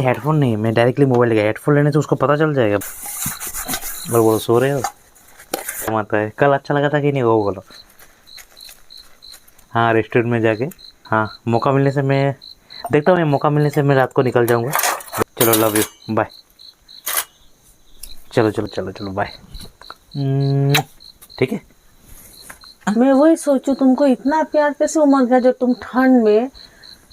नहीं हेडफोन नहीं, मैं डायरेक्टली मोबाइल लेगा। हेडफोन लेने से उसको पता चल जाएगा। बोलो बोलो, सो रहे हो? माता है, कल अच्छा लगा था कि नहीं वो बोलो। हाँ रेस्टोरेंट में जाके, हाँ मौका मिलने से मैं देखता हूँ, मैं मौका मिलने से मैं रात को निकल जाऊँगा। चलो लव यू, बाय। चलो चलो चलो चलो बाय। ठीक है। मैं वही सोचू तुमको इतना प्यार कैसे उमड़ गया जो तुम ठंड में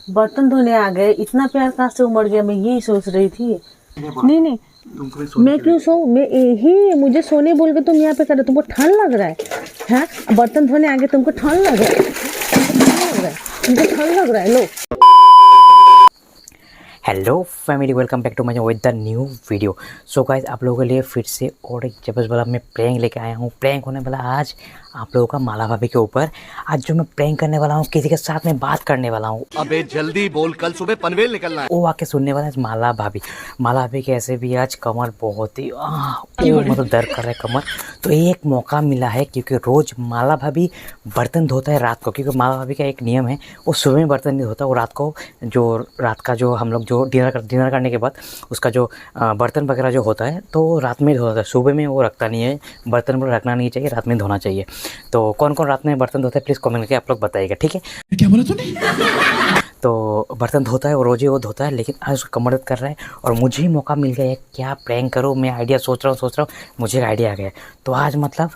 बर्तन धोने आ गए। इतना प्यार कहाँ से उमड़ गया, मैं यही सोच रही थी। नहीं नहीं, मैं क्यों सो, मैं यही, मुझे सोने बोल के तुम यहाँ पे कर रहे हो। तुमको ठंड लग रहा है? हाँ बर्तन धोने आ गए, तुमको ठंड लग रहा है? तुमको ठंड लग रहा है? लो। Hello family, welcome back to my with the new video. So guys, आप लोगों के लिए फिर से और एक जबरदस्त वाला मैं प्रैंक लेके आया हूँ। प्रैंक होने वाला आज आप लोगों का माला भाभी के ऊपर। आज जो मैं प्रैंक करने वाला हूँ, किसी के साथ में बात करने वाला हूँ। अबे जल्दी बोल, कल सुबह पनवेल निकलना है। वो आके सुनने वाला है माला भाभी। माला भाभी कैसे भी आज कमर बहुत ही मतलब दर्द कर रहा है कमर। तो ये एक मौका मिला है, क्योंकि रोज़ माला भाभी बर्तन धोता है रात को। क्योंकि माला भाभी का एक नियम है, वो सुबह में बर्तन नहीं धोता, वो रात को जो रात का जो हम लोग जो डिनर करने के बाद उसका जो बर्तन वगैरह जो होता है तो रात में धोता है, सुबह में वो रखता नहीं है। बर्तन पर रखना नहीं चाहिए, रात में धोना चाहिए। तो कौन कौन रात में बर्तन धोता है प्लीज़ कमेंट करके आप लोग बताइएगा, ठीक है? क्या बोला तूने? तो बर्तन धोता है और रोज़ ही वो धोता है, लेकिन आज उसका कमर दर्द कर रहा है और मुझे ही मौका मिल गया है। क्या प्रैंक करूँ, मैं आइडिया सोच रहा हूँ, मुझे एक आइडिया आ गया है। तो आज मतलब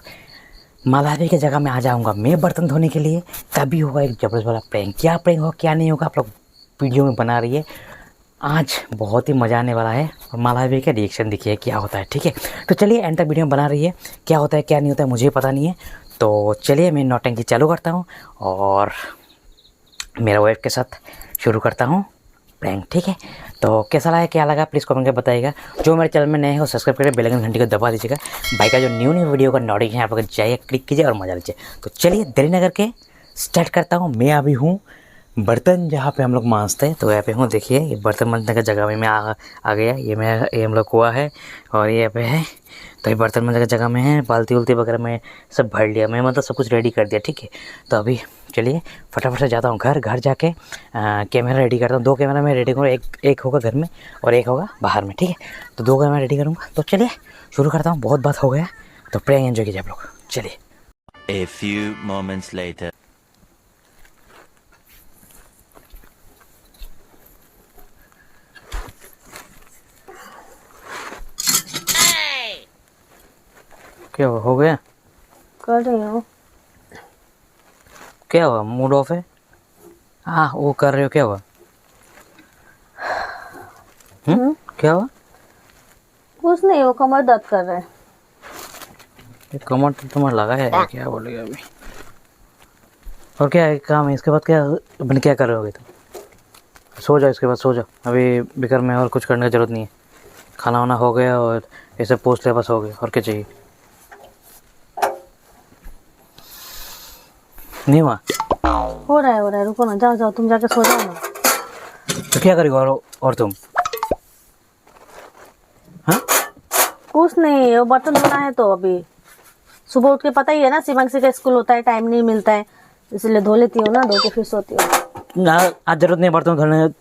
माला भाभी की जगह मैं आ जाऊँगा मैं बर्तन धोने के लिए, तभी होगा एक जबरदस्त वाला प्रैंक। क्या प्रैंक होगा क्या नहीं होगा आप लोग वीडियो में बना रही है। आज बहुत ही मज़ा आने वाला है और माला भाभी का रिएक्शन देखिए क्या होता है, ठीक है? तो चलिए एंड तक वीडियो में बना रही है। क्या होता है क्या नहीं होता है मुझे पता नहीं है। तो चलिए मैं नौटंकी चालू करता हूँ और मेरा वाइफ के साथ शुरू करता हूँ प्रैंक, ठीक है? तो कैसा लगा क्या लगा प्लीज़ कमेंट करके बताइएगा। जो मेरे चैनल में नए हो सब्सक्राइब करके बेल आइकन घंटी को दबा दीजिएगा। भाई का जो न्यू वीडियो का नोटिफिकेशन आप लोग जाइए, क्लिक कीजिए और मजा लीजिए। तो चलिए देरी न करके स्टार्ट करता हूँ। मैं अभी हूँ बर्तन जहाँ पे हम लोग मांजते हैं, तो यहाँ पे हूँ। देखिए ये बर्तन मांजने का जगह में मैं आ गया। ये हम लोग कुआ है और ये यहाँ पे है। तो ये बर्तन मांजने का जगह में है, बाल्टी उल्टी वगैरह में सब भर लिया मैं, मतलब सब कुछ रेडी कर दिया, ठीक है? तो अभी चलिए फटाफट से जाता हूँ घर जाके कैमरा रेडी करता हूँ। 2 कैमरा मैं रेडी करूँगा, एक होगा घर में और एक होगा बाहर में, ठीक है? तो 2 कैमरा रेडी करूँगा। तो चलिए शुरू करता हूँ, बहुत बात हो गया। तो प्रैंक एंजॉय कीजिए आप लोग, चलिए। A few moments later. क्या हो गया? कर रही हो? क्या हुआ, मूड ऑफ है? हाँ वो कर रहे हो, क्या हुआ? क्या हुआ? कुछ नहीं, वो कमर दर्द कर रहा है। ये कमर तो तुम्हारा लगा है, क्या बोलेगा अभी? और क्या है काम है इसके बाद? क्या अपन क्या कर रहे होगे तुम? सो जाओ, इसके बाद सो जाओ। अभी बेकार में और कुछ करने की ज़रूरत नहीं है। खाना वाना हो गया और ये सब पोस्ट ले बस हो गया, और क्या चाहिए? नहीं हुआ? हो रहा है, रुको ना, जाओ तुम जाके सो जाओ ना। तो क्या करेगा और तुम? हाँ कुछ नहीं, वो बर्तन धोना है। तो अभी सुबह उठ के पता ही है ना, शिवांशी का स्कूल होता है, टाइम नहीं मिलता है, इसलिए धो लेती हूँ ना, धो के फिर सोती हूँ। आज ज़रूरत नहीं है बर्तन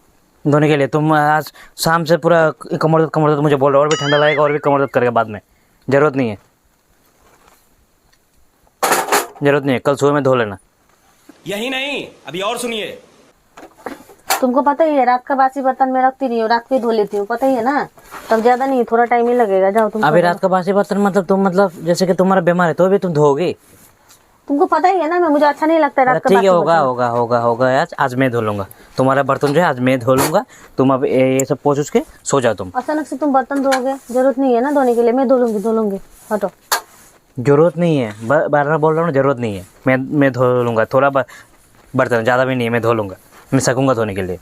धोने के लिए। तुम आज शाम से पूरा कमर दर्द मुझे बोल रहे हो, और भी ठंडा लगेगा और भी कमर दर्द करेगा बाद में। ज़रूरत नहीं है, ज़रूरत नहीं है। कल सुबह में धो लेना। यही नहीं, अभी और सुनिए। तुमको पता ही है, रात का बासी बर्तन मैं रखती नहीं हूँ, रात को ही धो लेती हूँ, पता ही है ना। तब ज्यादा नहीं, थोड़ा टाइम ही लगेगा। जाओ तुम। अभी रात का बासी बर्तन मतलब तुम, मतलब जैसे कि तुम्हारा बीमार है तो भी तुम धोओगे? तुमको पता ही है ना, मैं मुझे अच्छा नहीं लगता रात का ठीक है, बासी होगा बर्तन। होगा होगा होगा। आज मैं धो लूँगा तुम्हारा बर्तन, जो है आज मैं धो लूँगा। तुम अब ये सब पोंछ के सो जाओ तुम। अचानक से तुम बर्तन धोगे, जरूरत नहीं है ना धोने के लिए। मैं धो लूंगी। हटो। जरूरत नहीं है, बार बार बोल रहा हूँ, जरूरत नहीं है। मैं धो लूँगा, थोड़ा बर्तन, ज़्यादा भी नहीं है, मैं धो लूँगा। मैं सकूँगा धोने के लिए।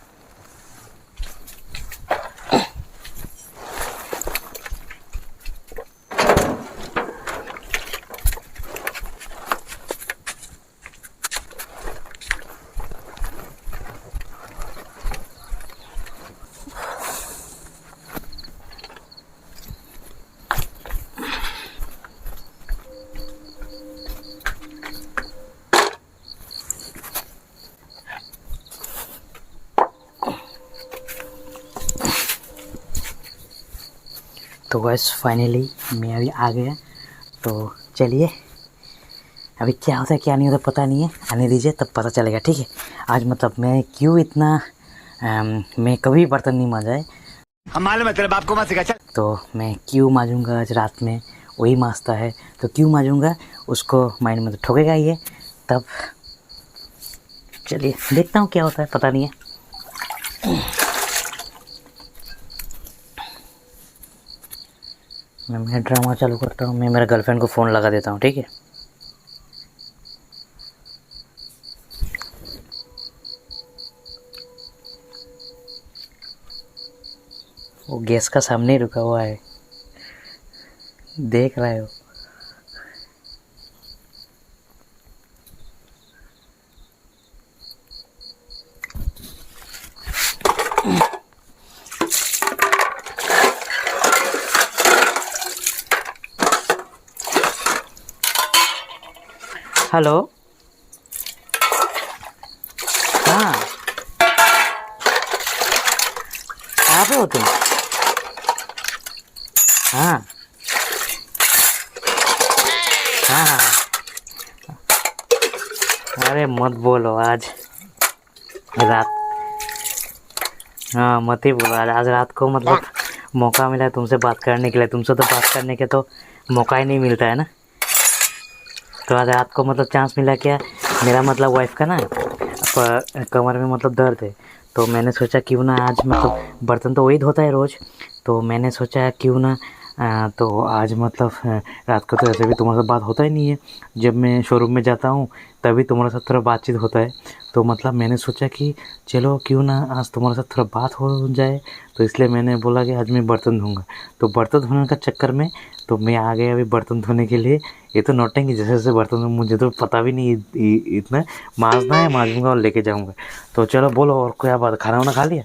तो बस फाइनली मैं अभी आ गया। तो चलिए, अभी क्या होता है क्या नहीं होता पता नहीं है, आने दीजिए तब पता चलेगा, ठीक है। आज मतलब मैं क्यों इतना मैं कभी बर्तन नहीं मांजा है, हम मालूम है तेरे बाप को मत सिखा। चल। तो मैं क्यों मांजूँगा आज रात में, वही मांजता है तो क्यों मांजूँगा, उसको माइंड में तो ठोकेगा ही है। तब चलिए देखता हूँ क्या होता है, पता नहीं है। मैं ड्रामा चालू करता हूँ, मैं मेरा गर्लफ्रेंड को फ़ोन लगा देता हूँ, ठीक है। वो गैस का सामने ही रुका हुआ है, देख रहा है वो। हेलो, हाँ कहाँ पे हो तुम? हाँ हाँ हाँ, अरे मत बोलो आज रात, हाँ मत ही बोलो आज रात को मतलब मौका मिला है तुमसे बात करने के लिए। तुमसे तो बात करने के तो मौका ही नहीं मिलता है ना। तो आज रात को मतलब चांस मिला क्या, मेरा मतलब वाइफ का ना कमर में मतलब दर्द है, तो मैंने सोचा क्यों ना आज मतलब बर्तन तो वही धोता है रोज़, तो मैंने सोचा क्यों ना तो आज मतलब रात को तो ऐसे भी तुम्हारे साथ बात होता ही नहीं है, जब मैं शोरूम में जाता हूँ तभी तुम्हारे साथ थोड़ा बातचीत होता है। तो मतलब मैंने सोचा कि चलो क्यों ना आज तुम्हारे साथ थोड़ा बात हो जाए, तो इसलिए मैंने बोला कि आज मैं बर्तन धोऊँगा। तो बर्तन धोने का चक्कर में तो मैं आ गया अभी बर्तन धोने के लिए। ये तो नौटंकी जैसे जैसे बर्तन, मुझे तो पता भी नहीं इतना मांजना है, मांजूँगा और लेके जाऊँगा। तो चलो बोलो और क्या बात, खाना वाना खा लिया?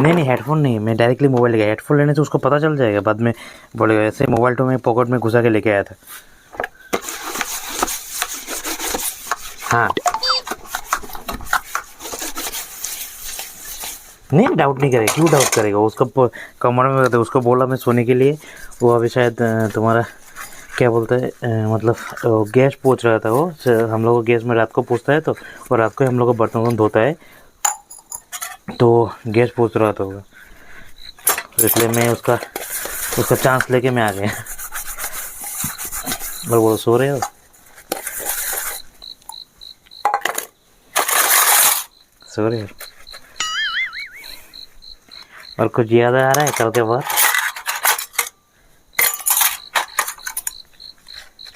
नहीं हेडफोन नहीं, मैं डायरेक्टली मोबाइल ले गया। हेडफोन लेने से उसको पता चल जाएगा, बाद में बोलेगा। ऐसे मोबाइल तो मैं पॉकेट में घुसा के लेके आया था। हाँ नहीं डाउट नहीं करेगा, क्यों डाउट करेगा, उसका कमर में रहता है, उसको बोला मैं सोने के लिए। वो अभी शायद तुम्हारा क्या बोलते हैं मतलब गैस पोंछ रहा था वो, हम लोग को गैस में रात को पूछता है, तो और रात को हम लोग को बर्तन धोता है, तो गैस पोंछ रहा था वो, इसलिए मैं उसका चांस लेके मैं आ गया। और बोलो सो रहे हो? सो रहे हो? और कुछ याद आ रहा है कल के बाद?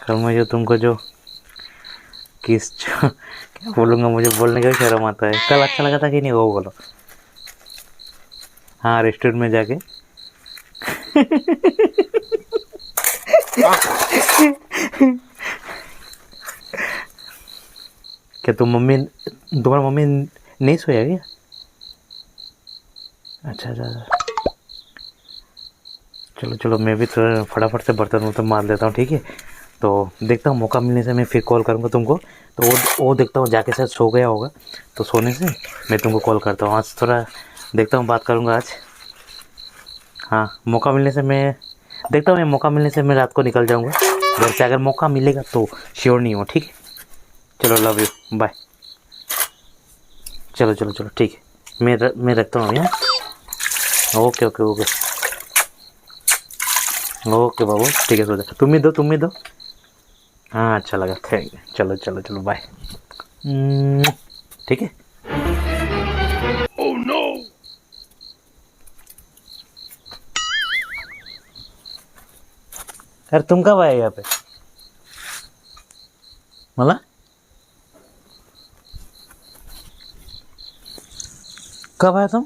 कल मैं जो तुमको जो किस क्या बोलूँगा, मुझे बोलने का भी शर्म आता है। कल अच्छा लगा था कि नहीं वो बोलो। हाँ रेस्टोरेंट में जाके क्या तुम्हारा मम्मी नहीं सोया क्या? अच्छा चलो मैं भी थोड़ा फटाफट से बर्तन वर्तन मार लेता हूँ, ठीक है। तो देखता हूँ मौका मिलने से मैं फिर कॉल करूँगा तुमको। तो वो देखता हूँ जाके शायद सो गया होगा, तो सोने से मैं तुमको कॉल करता हूँ। आज थोड़ा देखता हूँ बात करूँगा आज। हाँ मौका मिलने से मैं देखता हूँ, मौका मिलने से मैं रात को निकल जाऊँगा घर से, अगर मौका मिलेगा तो श्योर नहीं हो, ठीक है। चलो लव यू, बाय। चलो ठीक है, मैं रखता हूँ यहाँ। ओके बाबू, ठीक है सो जा। तुम ही दो। हाँ अच्छा लगा, थैंक यू। चलो बाय, ठीक है। अरे तुम कब आए यहाँ पे? मला कब आया तुम?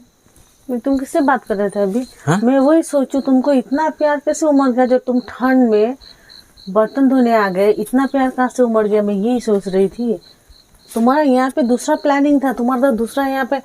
तुम किससे बात कर रहे थे अभी? हाँ? मैं वही सोचू तुमको इतना प्यार कैसे उमड़ गया, जो तुम ठंड में बर्तन धोने आ गए, इतना प्यार कहाँ से उमड़ गया, मैं यही सोच रही थी। तुम्हारा यहाँ पे दूसरा प्लानिंग था, तुम्हारा दूसरा यहाँ पे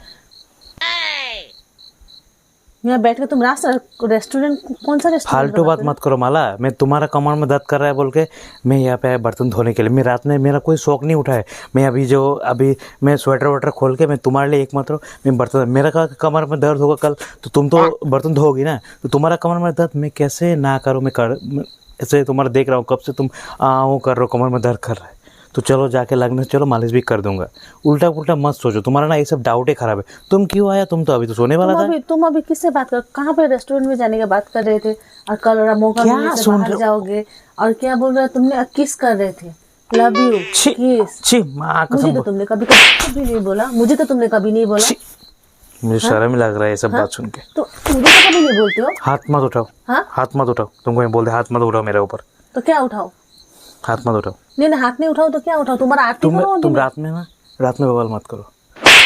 यहाँ बैठ के तुम रेस्टोरेंट कौन सा रेस्टोरेंट फालतू बात मत करो माला। मैं तुम्हारा कमर में दर्द कर रहा है बोल के मैं यहाँ पे आया बर्तन धोने के लिए। मैं रात में मेरा कोई शौक नहीं उठा है। मैं अभी मैं स्वेटर वेटर खोल के मैं तुम्हारे लिए एकमात्र मैं बर्तन, मेरा कमर में दर्द होगा कल तो तुम तो बर्तन धोगी ना, तो तुम्हारा कमर में दर्द मैं कैसे ना करूँ। ऐसे तुम्हारा देख रहा हूँ कब से तुम कर रहे हो, कमर में दर्द कर रहा है। तो चलो जाके लगने चलो, मालिश भी कर दूंगा। उल्टा पुल्टा मत सोचो, तुम्हारा ना ये सब डाउट ही खराब है। तुम क्यों आया? तुम तो अभी तो सोने वाला था। तुम अभी किससे बात कर, कहाँ पे रेस्टोरेंट में जाने की बात कर रहे थे और कल मौका क्या मिलने से सुन बाहर रहे हो? जाओगे और क्या बोल रहे हो तुमने, किस कर रहे थे, लव यू किस। छी माँ मुझे कसम, तो तुमने कभी कभी नहीं बोला, मुझे तो तुमने कभी नहीं बोला। मुझे शर्म लग रहा है ये सब बात सुन के। तो मुझे तो कभी नहीं बोलते हो। हाथ मत उठाओ, हाँ हाथ मत उठाओ। तुमको मैं बोल दे हाथ मत उठाओ मेरे ऊपर, तो क्या उठाओ? हाथ मत उठाओ। नहीं हाथ नहीं उठाओ तो क्या उठाओ? तुम्हारा आरती करो अभी तुम मैं। रात में बवाल मत करो।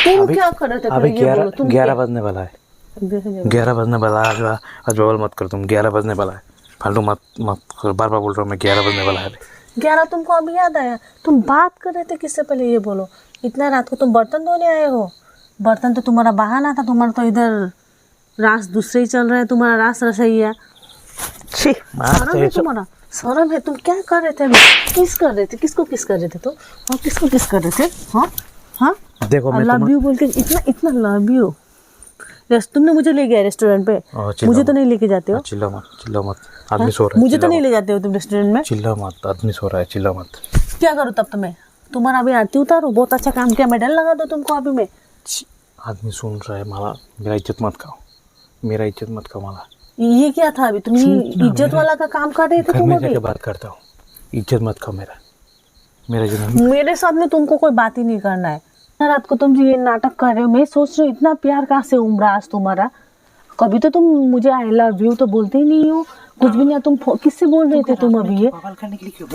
तुम क्या कर रहे थे? अभी ये बोलो, तुम 11 बजने वाला है। 11 बजने वाला है। आज बवाल मत करो तुम। 11 बजने वाला है। फालतू मत करो। बार बोल रहा हूँ मैं, 11 बजने वाला है। 11 तुमको अभी याद आया? तुम बात कर रहे थे किससे पहले ये बोलो। इतना रात को तुम बर्तन धोने आए हो? बर्तन तो तुम्हारा बहाना था, तुम्हारा तो इधर रास दूसरे ही चल रहा है, तुम्हारा रास रसैया। शर्म है तुम्हारा, शर्म है। तुम क्या कर रहे थे अभी? किस कर रहे थे? किसको किस कर रहे थे? तो हाँ किसको किस कर रहे थे? हाँ हाँ देखो मैं लव यू बोल के इतना लव यू। तुमने मुझे ले गया रेस्टोरेंट पे, मुझे तो नहीं लेके जाते हो। चिल्ला मत आदमी सो रहा है। मुझे तो नहीं ले जाते हो तुम रेस्टोरेंट में। चिल्ला मत, आदमी सो रहा है, चिल्ला मत। क्या करूँ तब तुम्हें? तुम्हारा अभी आरती उतारो, बहुत अच्छा काम किया, मेडल लगा दो तुमको अभी मैं। आदमी सुन रहा है माला, मेरा इज्जत मत खाओ, मेरा इज्जत मत खाओ माला। ये क्या था अभी? तुम इज्जत वाला का काम कर रहे थे घर तुम में अभी। जाके बात करता हूँ, इज्जत मत खाओ मेरा जन्म। मेरे साथ में तुमको कोई बात ही नहीं करना है। रात को तुम ये नाटक कर रहे हो, मैं सोच रही हूँ इतना प्यार कहाँ से उमड़ा आज तुम्हारा। कभी तो तुम मुझे आई लव यू तो बोलते ही नहीं हो, कुछ भी नहीं। तुम किससे बोल रहे थे तुम अभी? ये बवाल करने के लिए क्यों?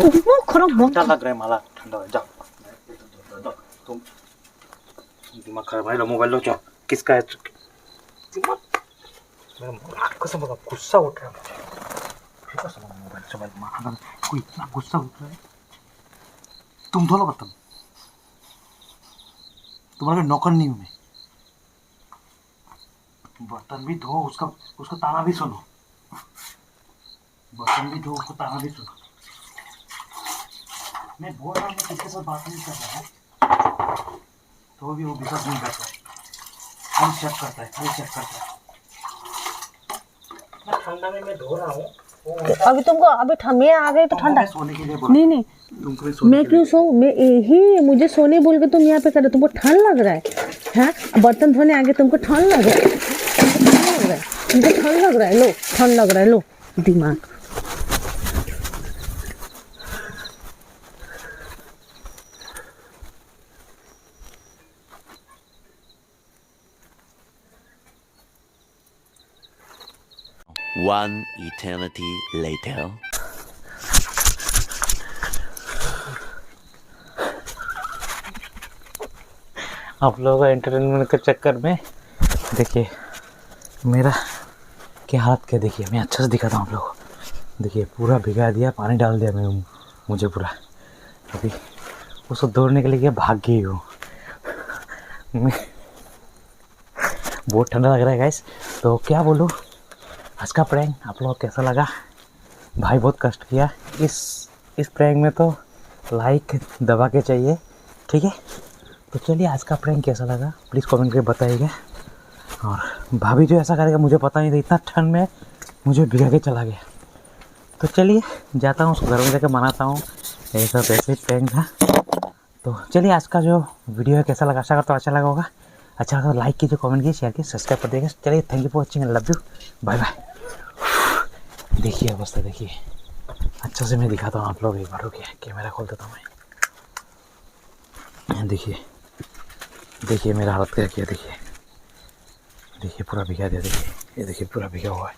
खराब ठंडा लग रहा है माला, ठंडा लग जाओ। तुम दिमाग खराब है। लो मोबाइल लो, जाओ। किसका है? कसम गुस्सा उठ रहा है मुझे। मोबाइल कोई इतना गुस्सा उठ रहा है। तुम धो लो बर्तन, तुम्हारे नौकर नहीं हूं मैं। बर्तन भी धो, उसका ताना भी सुनो। बर्तन भी धो, उसका ताना भी सुनो। मैं बोल रहा हूँ मैं किसके साथ बात नहीं कर रहा हूँ, तो भी वो विश्वास नहीं करता है। खाली चेक करता है। मैं ठंडा में मैं धो रहा हूँ। अभी तुमको अभी मैं आ गई तो ठंडा। सोने के लिए बोला। नहीं मैं क्यों सो? मैं यही मुझे सोने बोल के तुम यहाँ पे कर रहे हो। तुमको ठंड लग रहा है? हाँ बर्तन धोने आगे तुमको ठंड लग रहा है? तुमको ठंड लग रहा है? लो ठंड लग रहा है, लो दिमाग। One eternity later. आप लोगों का एंटरटेनमेंट के चक्कर में देखिए मेरा क्या हालत क्या। देखिए मैं अच्छा से दिखाता हूँ आप लोगों को। देखिए पूरा भिगा दिया, पानी डाल दिया मैं मुझे पूरा। अभी उसको दौड़ने के लिए भाग गई हूँ मैं। बहुत ठंडा लग रहा है गाइस, तो क्या बोलूँ। आज का प्रैंक आप लोगों को कैसा लगा? भाई बहुत कष्ट किया इस प्रैंक में, तो लाइक दबा के चाहिए, ठीक है। तो चलिए आज का प्रैंक कैसा लगा प्लीज़ कमेंट करके बताइएगा। और भाभी जो ऐसा करेगा मुझे पता नहीं था, इतना ठंड में मुझे भिगा के चला गया। तो चलिए जाता हूँ उसको घर में जाकर मनाता हूँ। ऐसा वैसे प्रैंक था। तो चलिए आज का जो वीडियो है कैसा लगा, आशा करता हूँ अच्छा लगा होगा। अच्छा लगा तो लाइक कीजिए, कमेंट कीजिए, शेयर कीजिए, सब्सक्राइब कर देगा। चलिए thank you for watching, love you, bye bye. देखिए अवस्था देखिए, अच्छा से मैं दिखाता हूँ आप लोग एक बार। रुकिए कैमरा खोल देता हूँ मैं। देखिए मेरा हालत क्या किया। देखिए पूरा भिगा दिया। देखिए ये देखिए पूरा भिगा हुआ है।